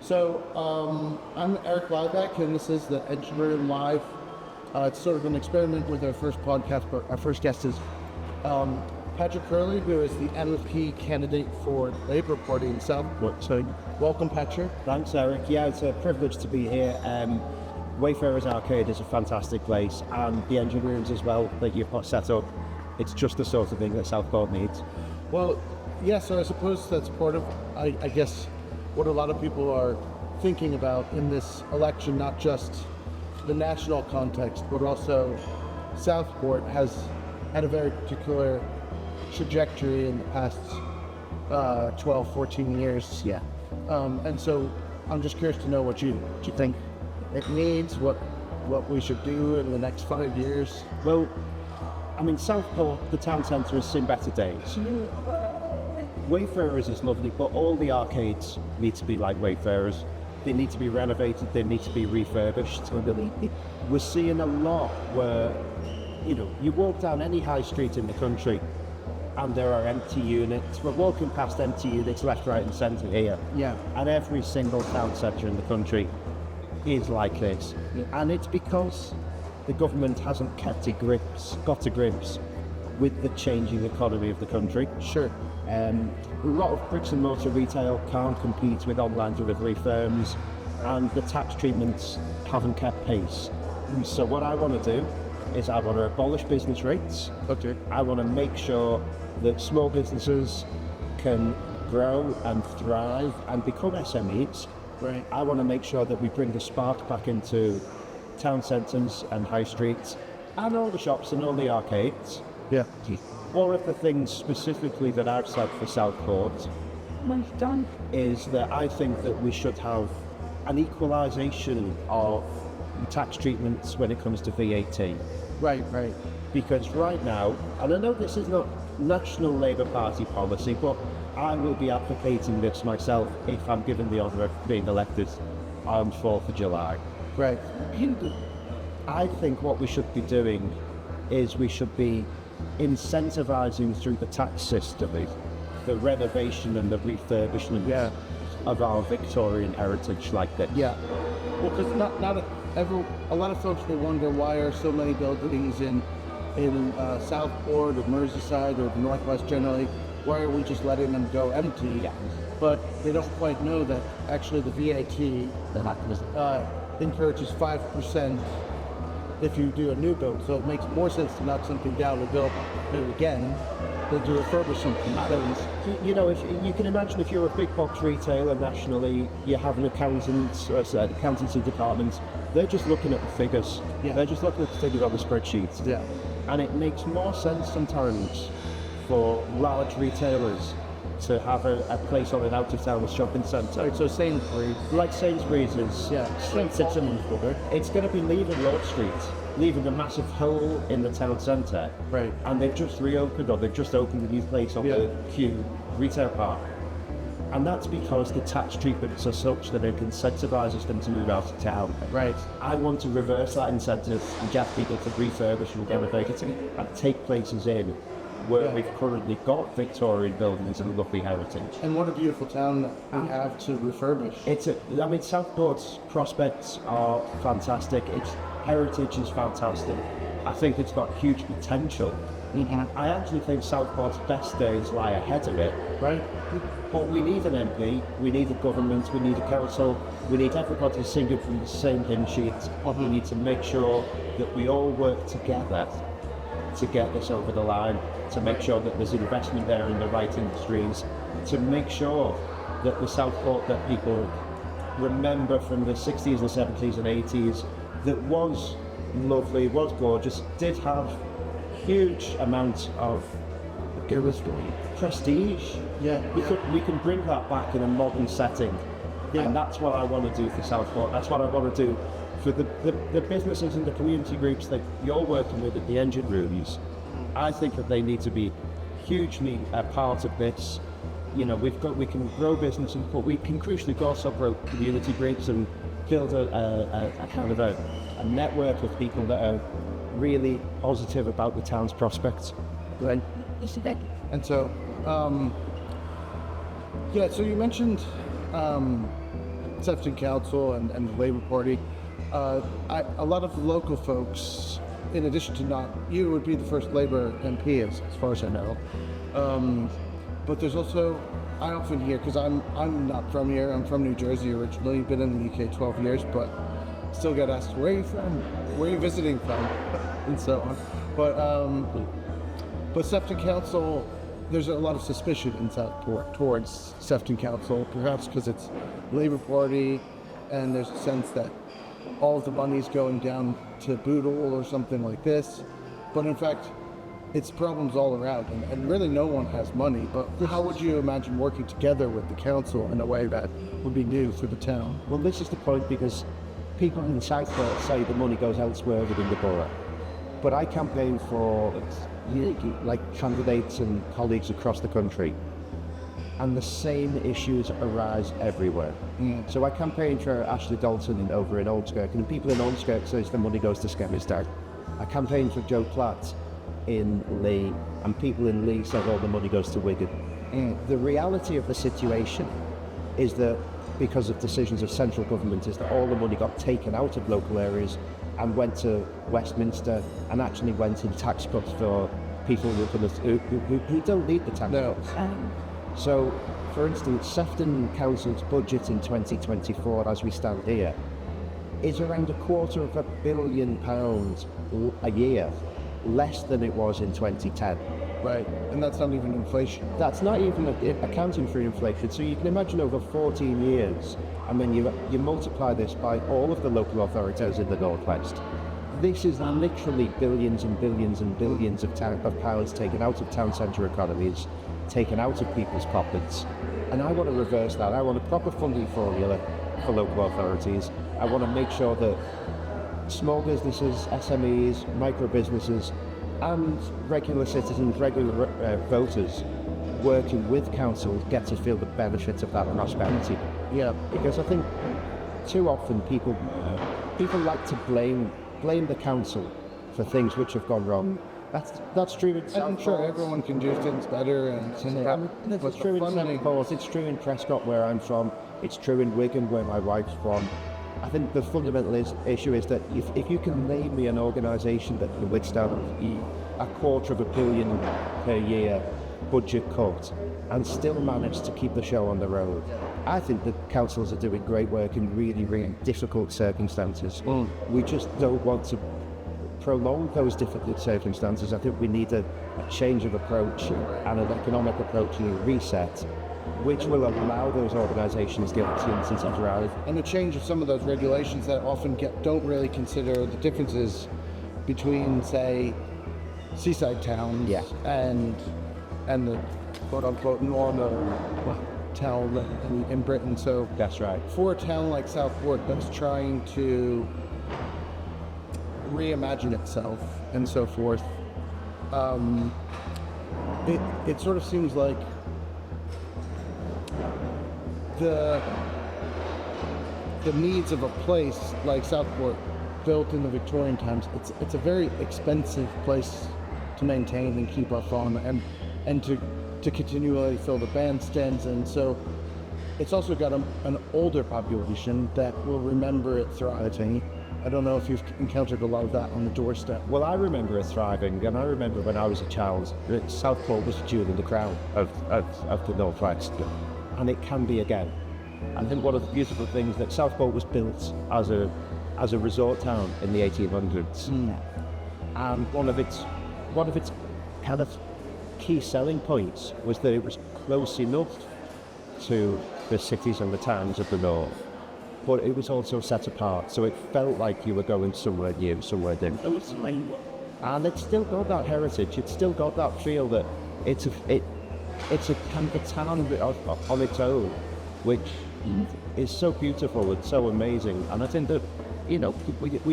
So I'm Eric Lybeck, and this is the Engineering Live. It's sort of an experiment with our first podcast, but our first guest is Patrick Hurley, who is the MP candidate for Labour Party in Southport. So welcome, Patrick. Thanks, Eric. Yeah, it's a privilege to be here. Wayfarers Arcade is a fantastic place, and the engine rooms as well that you've got set up. It's just the sort of thing that Southport needs. Well, yeah, so I suppose that's part of, I guess, what a lot of people are thinking about in this election, not just the national context, but also Southport has had a very particular trajectory in the past 12, 14 years. Yeah. And so I'm just curious to know what you think it needs, what we should do in the next 5 years. Well, I mean, Southport, the town centre, has seen better days. Wayfarers is lovely, but all the arcades need to be like Wayfarers. They need to be renovated, they need to be refurbished. We're seeing a lot where, you walk down any high street in the country and there are empty units. We're walking past empty units left, right and centre here. Yeah. And every single town centre in the country is like this. Yeah. And it's because the government hasn't got to grips with the changing economy of the country. Sure. A lot of bricks and mortar retail can't compete with online delivery firms, and the tax treatments haven't kept pace. So what I want to do is I want to abolish business rates. Okay. I want to make sure that small businesses can grow and thrive and become SMEs. Right. I want to make sure that we bring the spark back into town centres and high streets and all the shops and all the arcades. Yeah. One of the things specifically that I've said for Southport is that I think that we should have an equalisation of tax treatments when it comes to VAT. Right. Because right now, and I know this is not National Labour Party policy, but I will be advocating this myself if I'm given the honour of being elected on 4th of July. Right. I think what we should be doing is we should be incentivising through the tax system the renovation and the refurbishment of our Victorian heritage like that. Yeah. Well, because a lot of folks may wonder why are so many buildings in Southport or Merseyside or the Northwest generally, why are we just letting them go empty? Yeah. But they don't quite know that actually the VAT encourages 5% if you do a new build. So it makes more sense to knock something down and build it again than to refurbish something. If you can imagine if you're a big box retailer nationally, you have an accountancy department, they're just looking at the figures. Yeah. They're just looking at the figures on the spreadsheets. Yeah. And it makes more sense sometimes for large retailers to have a place on an out-of-town shopping centre. Right, so Sainsbury's. Like Sainsbury's is. Yeah. It's going to be leaving Lord Street, leaving a massive hole in the town centre. Right. And they've just reopened, or they've just opened a new place on the Kew Retail Park. And that's because the tax treatments are such that it incentivises them to move out of town. Right. I want to reverse that incentive and get people to refurbish and renovate it and take places in where we've currently got Victorian buildings and lovely heritage. And what a beautiful town that we have to refurbish. Southport's prospects are fantastic. Its heritage is fantastic. I think it's got huge potential. Mm-hmm. I actually think Southport's best days lie ahead of it. Right. But we need an MP, we need a government, we need a council, we need everybody singing from the same hymn sheet. We need to make sure that we all work together to get this over the line, to make sure that there's investment there in the right industries, to make sure that the Southport that people remember from the 60s and 70s and 80s, that was lovely, was gorgeous, did have huge amounts of prestige. Yeah. We can bring that back in a modern setting. Yeah. And that's what I want to do for Southport. That's what I want to do for the businesses and the community groups that you're working with at the engine rooms. I think that they need to be hugely a part of this. We can grow businesses, but we can crucially also grow community groups and build a kind of a network of people that are really positive about the town's prospects. Right. And so, so you mentioned Sefton Council and the Labour Party, a lot of local folks, in addition to not you, would be the first Labour MP as far as I know. But there's also, I often hear, because I'm not from here, I'm from New Jersey originally, been in the UK 12 years, but still get asked, where are you from? Where are you visiting from? And so on. But Sefton Council, there's a lot of suspicion in Southport towards Sefton Council, perhaps because it's Labour Party, and there's a sense that all of the money's going down to Boodle or something like this. But in fact, it's problems all around, and really no one has money. But how would you imagine working together with the council in a way that would be new for the town? Well, this is the point, because people in Southport say the money goes elsewhere within the borough. But I campaign for like candidates and colleagues across the country, and the same issues arise everywhere. So I campaigned for Ashley Dalton over in Oldskirk, and people in Oldskirk says the money goes to Skemmestad. I campaigned for Joe Platt in Lee, and people in Lee said all the money goes to Wigan. The reality of the situation is that because of decisions of central government, is that all the money got taken out of local areas and went to Westminster, and actually went in tax cuts for people who don't need the tax cuts. So, for instance, Sefton Council's budget in 2024, as we stand here, is around £250 million a year, less than it was in 2010. Right, and that's not even inflation. That's not even accounting for inflation. So you can imagine over 14 years, and then you multiply this by all of the local authorities in the Northwest. This is literally billions and billions and billions of pounds taken out of town centre economies, taken out of people's pockets. And I want to reverse that. I want a proper funding formula for local authorities. I want to make sure that small businesses, SMEs, micro businesses, and regular citizens, regular voters working with councils get to feel the benefits of that prosperity. Yeah, because I think too often people like to blame the council for things which have gone wrong. That's true in Southport. I'm sure everyone can do things better, It's true in Southport, it's true in Prescott where I'm from, it's true in Wigan where my wife's from. I think the fundamental issue is that if you can name me an organisation that can withstand £250 million per year budget cut and still manage to keep the show on the road, I think the councils are doing great work in really, really difficult circumstances. We just don't want to prolong those difficult circumstances. I think we need a change of approach and an economic approach and a reset, which will allow those organisations the opportunity to thrive. And a change of some of those regulations that often don't really consider the differences between, say, seaside towns and the quote-unquote normal town in Britain. So that's right. For a town like Southport that's trying to reimagine itself and so forth, it sort of seems like the needs of a place like Southport, built in the Victorian times, it's a very expensive place to maintain and keep up on, and to continually fill the bandstands, and so it's also got an older population that will remember it thriving. I don't know if you've encountered a lot of that on the doorstep. Well, I remember it thriving, and I remember when I was a child, Southport was the jewel in the crown of the Northwest, and it can be again. I think one of the beautiful things that Southport was built as a resort town in the 1800s, and one of its kind of key selling points was that it was close enough to the cities and the towns of the north, but it was also set apart, so it felt like you were going somewhere new, somewhere different. And it's still got that heritage, it's still got that feel that it's a kind of a town on its own, which is so beautiful and so amazing. And I think that, we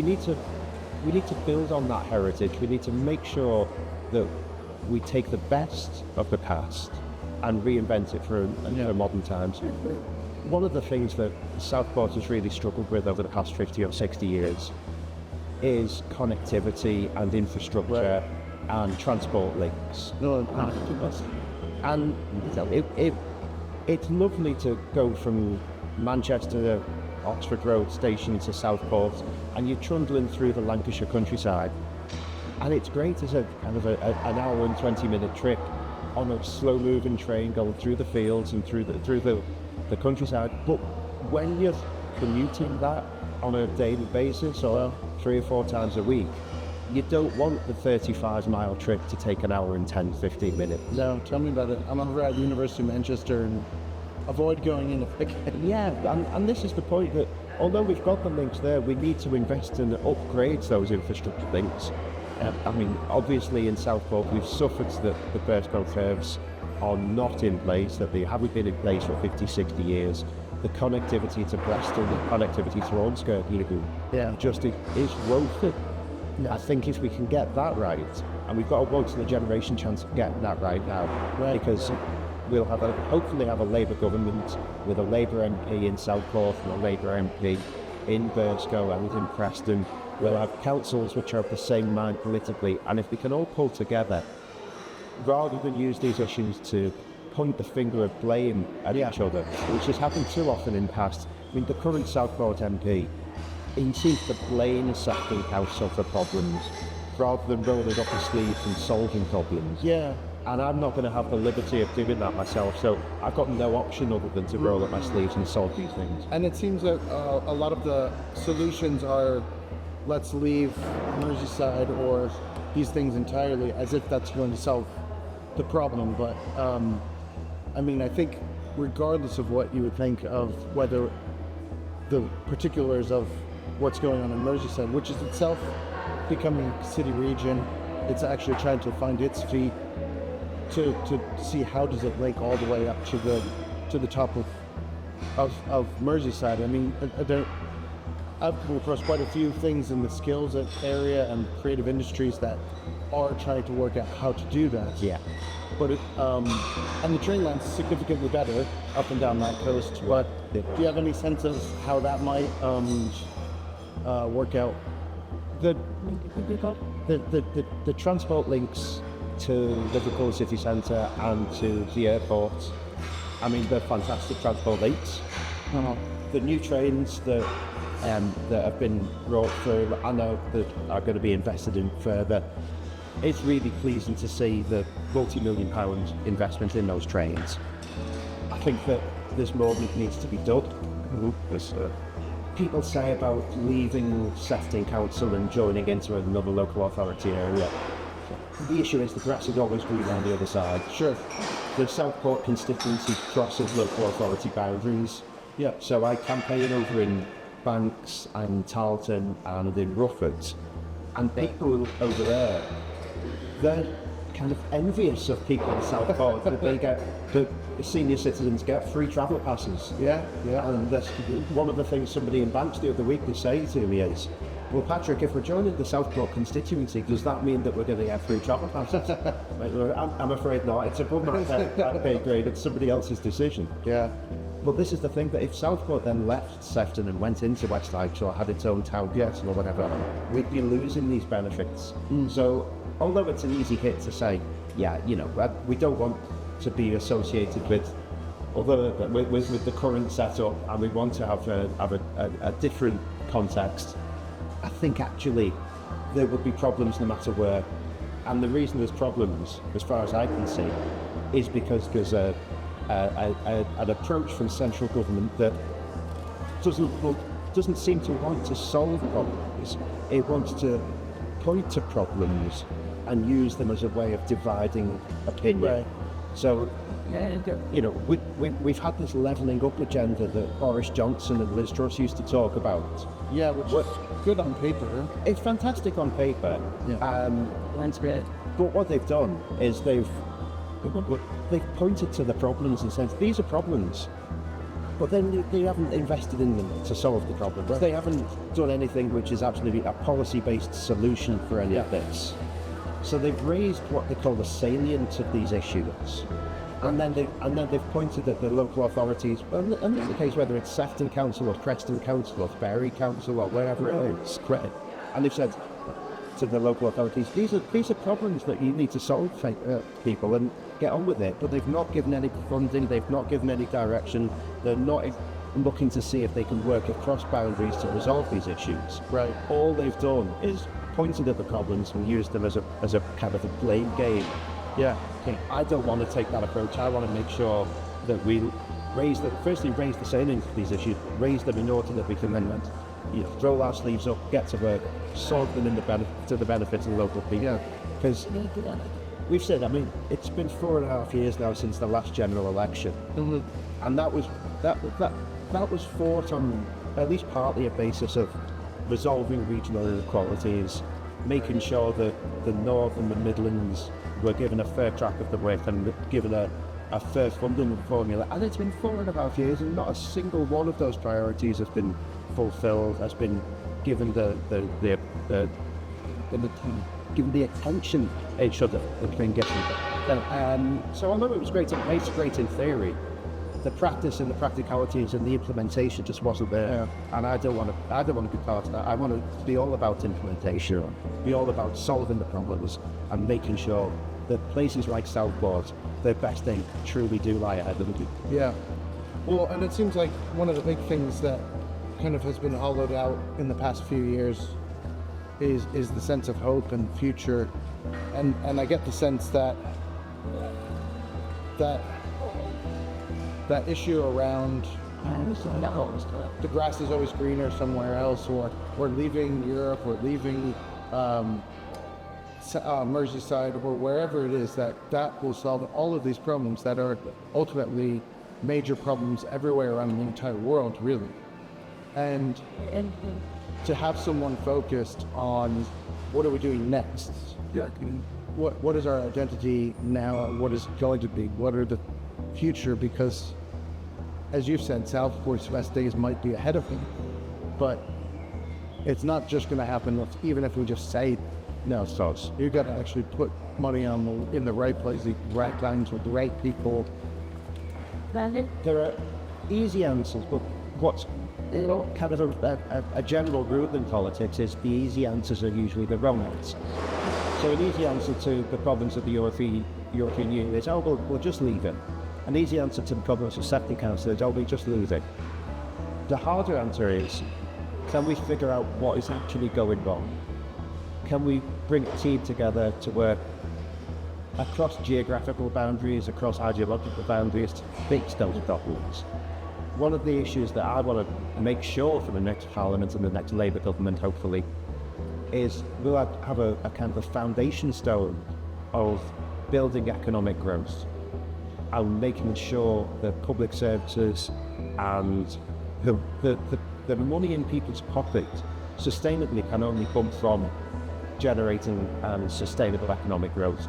need to build on that heritage. We need to make sure that we take the best of the past and reinvent it for modern times. One of the things that Southport has really struggled with over the past 50 or 60 years is connectivity and infrastructure and transport links. And it's lovely to go from Manchester Oxford Road station to Southport, and you're trundling through the Lancashire countryside. And it's great as a kind of an hour and 20-minute trip on a slow-moving train going through the fields and through the countryside. But when you're commuting that on a daily basis or 3 or 4 times a week, you don't want the 35-mile trip to take an hour and 10, 15 minutes. No, tell me about it. I'm over at the University of Manchester and avoid going in if I can. Yeah, and this is the point that although we've got the links there, we need to invest and upgrade those infrastructure links. I mean, obviously in Southport we've suffered that the Burscough curves are not in place, that they haven't been in place for 50, 60 years. The connectivity to Preston, the connectivity to Ormskirk, just is woeful. Yeah. I think if we can get that right, and we've got a once-in-a-generation chance of getting that right now, because we'll hopefully have a Labour government with a Labour MP in Southport and a Labour MP in Burscough and in Preston. We'll have councils which are of the same mind politically, and if we can all pull together, rather than use these issues to point the finger of blame at each other, which has happened too often in the past. I mean, the current Southport MP, he seems to blame Southport Council for problems, rather than rolling up his sleeves and solving problems. Yeah. And I'm not going to have the liberty of doing that myself, so I've got no option other than to roll up my sleeves and solve these things. And it seems that a lot of the solutions are, let's leave Merseyside or these things entirely, as if that's going to solve the problem. But I mean, I think regardless of what you would think of whether the particulars of what's going on in Merseyside, which is itself becoming a city region, it's actually trying to find its feet to see how does it link all the way up to the top of Merseyside. I mean, I've come across quite a few things in the skills area and creative industries that are trying to work out how to do that. Yeah. But and the train line's significantly better up and down that coast. But do you have any sense of how that might work out? The transport links to Liverpool city centre and to the airport, I mean, they're fantastic transport links. The new trains that have been brought through, I know that are going to be invested in further. It's really pleasing to see the multi-million-pound investment in those trains. I think that there's more that needs to be done. People say about leaving Sefton Council and joining into another local authority area. The issue is the grass is always green on the other side. Sure. The Southport constituency crosses local authority boundaries. Yeah. So I campaign over in Banks and Tarleton and in Rufford, and people over there, they're kind of envious of people in Southport that they get, the senior citizens get free travel passes. Yeah. And that's one of the things somebody in Banks the other week was saying to me is, well, Patrick, if we're joining the Southport constituency, does that mean that we're going to get free travel passes? I'm afraid not. It's above my pay grade. It's somebody else's decision. Yeah. But this is the thing, that if Southport then left Sefton and went into West Lanarkshire or had its own town council or whatever, we'd be losing these benefits. So, although it's an easy hit to say, yeah, you know, we don't want to be associated with the current setup, and we want to have a different context, I think actually there would be problems no matter where. And the reason there's problems, as far as I can see, is because there's an approach from central government that doesn't seem to want to solve problems. It wants to point to problems and use them as a way of dividing opinion. Right. So, you know, we've had this levelling up agenda that Boris Johnson and Liz Truss used to talk about. Yeah, which is good on paper. It's fantastic on paper. Yeah. That's great. But what they've done is they've pointed to the problems and said, these are problems. But then they haven't invested in them to solve the problems. Right. They haven't done anything which is absolutely a policy-based solution for any of this. So they've raised what they call the salient of these issues. And then they've pointed at the local authorities, and in the case whether it's Sefton Council or Preston Council or Bury Council or wherever it is, and they've said to the local authorities, these are problems that you need to solve, people, and get on with it. But they've not given any funding, they've not given any direction, they're not looking to see if they can work across boundaries to resolve these issues. Right. All they've done is pointed at the problems and used them as a kind of a blame game. Yeah. Okay, I don't want to take that approach. I want to make sure that we raise the salient of these issues, raise them in order that we can then roll our sleeves up, get to work, solve them to the benefit of the local people. Yeah. Because we've said, I mean, it's been 4.5 years now since the last general election, and that was fought on at least partly a basis of resolving regional inequalities, making sure that the North and the Midlands were given a fair track of the way and given a fair funding formula. And it's been 4.5 years, and not a single one of those priorities has been fulfilled, has been given given the attention it should have been given. So although it was great in theory, the practice and the practicalities and the implementation just wasn't there. Yeah. And I don't want to be part of that. I want to be all about implementation, be all about solving the problems and making sure that places like Southport, their best days truly do lie ahead of them. Yeah. Well, and it seems like one of the big things that kind of has been hollowed out in the past few years is the sense of hope and future, and I get the sense that issue around the grass is always greener somewhere else, or we're leaving Europe, we're leaving Merseyside, or wherever it is, that will solve all of these problems that are ultimately major problems everywhere around the entire world, really. And to have someone focused on what are we doing next? Yeah. What is our identity now? What is it going to be? What are the future? Because, as you've said, Southport's best days might be ahead of them, but it's not just going to happen even if we just say no. So you've got to actually put money in the right place, the right times with the right people. There are easy answers, but what's kind of a general rule in politics is the easy answers are usually the wrong answers. So an easy answer to the problems of the European Union is, we'll just leave it. An easy answer to the problems of Septic Council is, we just leave it. The harder answer is, can we figure out what is actually going wrong? Can we bring a team together to work across geographical boundaries, across ideological boundaries to fix those problems? One of the issues that I want to make sure for the next Parliament and the next Labour government, hopefully, is we'll have a kind of a foundation stone of building economic growth and making sure that public services and the money in people's pockets sustainably can only come from generating sustainable economic growth.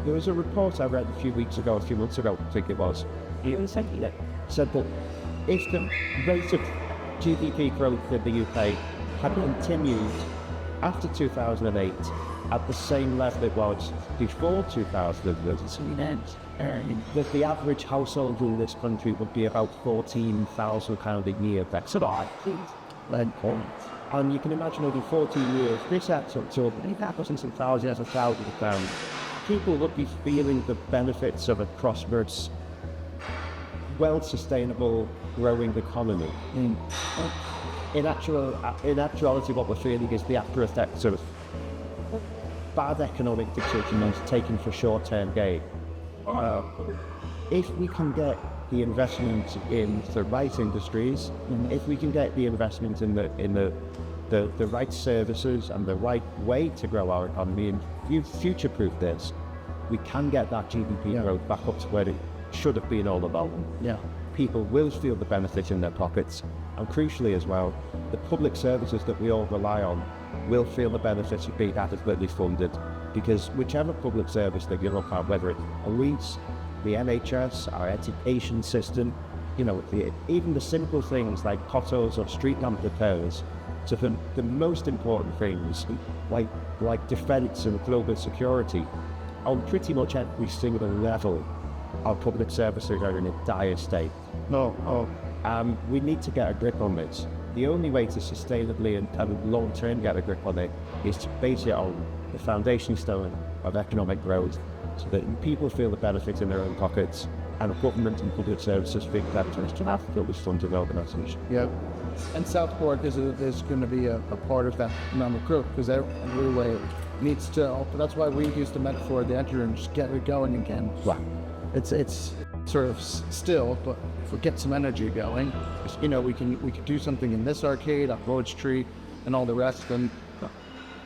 There was a report I read a few months ago, I think it was, it said that if the rate of GDP growth in the UK had continued after 2008 at the same level it was before 2008, that the average household in this country would be about £14,000 a year. That's a lot. And you can imagine over 14 years, this adds up to thousands and thousands of pounds. People would be feeling the benefits of a prosperous, well-sustainable, growing economy. In actuality, what we're feeling is the after effects of bad economic decisions taken for short-term gain. If we can get the investment in the right industries, if we can get the investment in the right services and the right way to grow our economy and future-proof this, we can get that GDP growth back up to where it should have been all about. Yeah. People will feel the benefit in their pockets, and crucially as well, the public services that we all rely on will feel the benefits of being adequately funded, because whichever public service that you look at, whether it's police, the NHS, our education system, even the simple things like potholes or street lamp repairs, to the most important things like defence and global security, on pretty much every single level, our public services are in a dire state. We need to get a grip on this. The only way to sustainably and long-term get a grip on it is to base it on the foundation stone of economic growth, so that people feel the benefits in their own pockets, and government and public services think that it's an absolutely funded organisation. Yeah. And Southport is going to be a part of that economic growth because everywhere needs to. That's why we use the metaphor of the engine and just get it going again. Wow. It's sort of still, but if we get some energy going, you know, we can do something in this arcade, up Road Street, and all the rest. And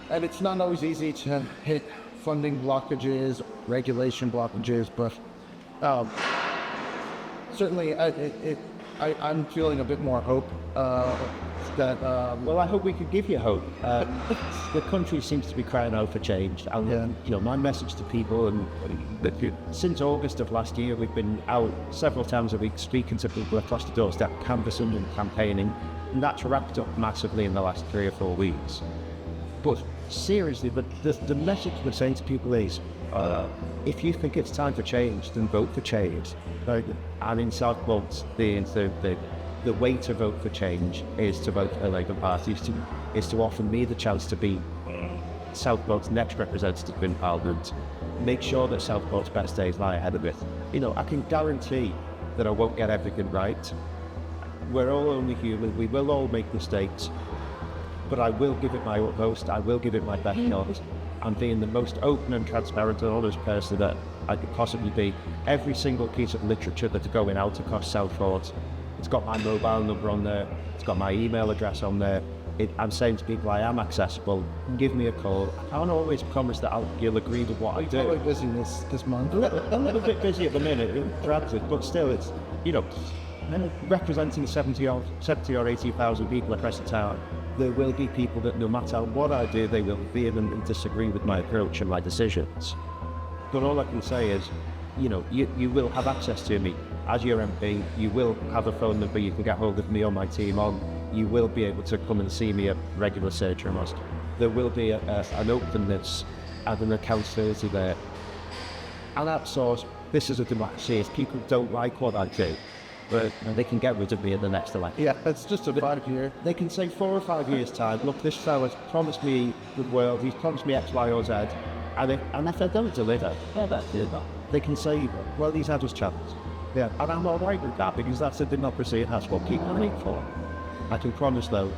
it's not always easy to hit funding blockages, regulation blockages, but certainly I'm feeling a bit more hope that. Well, I hope we could give you hope. The country seems to be crying out for change. And, you know, my message to people, and since August of last year, we've been out several times a week speaking to people across the doorstep, canvassing and campaigning, and that's wrapped up massively in the last 3 or 4 weeks. But seriously, the message we're saying to people is, if you think it's time for change, then vote for change. And in Southport, the way to vote for change is to vote for the Labour Party, is to offer me the chance to be Southport's next representative in Parliament. Make sure that Southport's best days lie ahead of it. You know, I can guarantee that I won't get everything right. We're all only human, we will all make mistakes, but I will give it my utmost, I will give it my best shot. I'm being the most open and transparent and honest person that I could possibly be. Every single piece of literature that's going out across Southport, it's got my mobile number on there, it's got my email address on there. I'm saying to people, I am accessible, give me a call. I can't always promise that you'll agree with what I do. You're busy this month. A little bit busy at the minute, it drags it, but still it's, you know, representing 70 or 80,000 people across the town. There will be people that no matter what I do, they will vehemently disagree with my approach and my decisions. But all I can say is, you know, you will have access to me as your MP. You will have a phone number you can get hold of me or my team on. You will be able to come and see me at regular surgeries. There will be an openness and an accountability there. And at source, this is a democracy. If people don't like what I do, but they can get rid of me in the next election. Yeah, it's just a 5 year. They can say 4 or 5 years' time, look, this fella's promised me the world, he's promised me X, Y, or Z, and if they don't deliver, they can say, well, he's had his chance. Yeah, and I'm all right with that, because that's a democracy, and that's what people wait for. I can promise, though,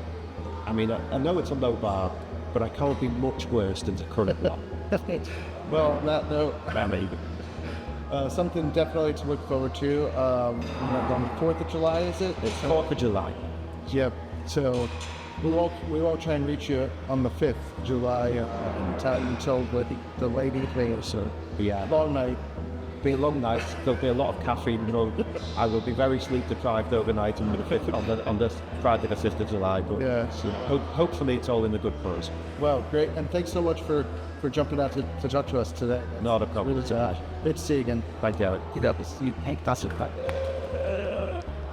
I mean, I know it's a low bar, but I can't be much worse than the current one. Well, on that note, something definitely to look forward to. On the 4th of July, is it? It's 4th of July. Yep. So we will try and reach you on the 5th of July until the late evening. So yeah, long night. Be a long night. There'll be a lot of caffeine. You know, I will be very sleep deprived overnight on the Friday the 5th of July. But yeah, hopefully it's all in the good for us. Well, great, and thanks so much for jumping out to talk to us today. Not a problem. Really great to see you again. Thank you. You know, you think that's a fact.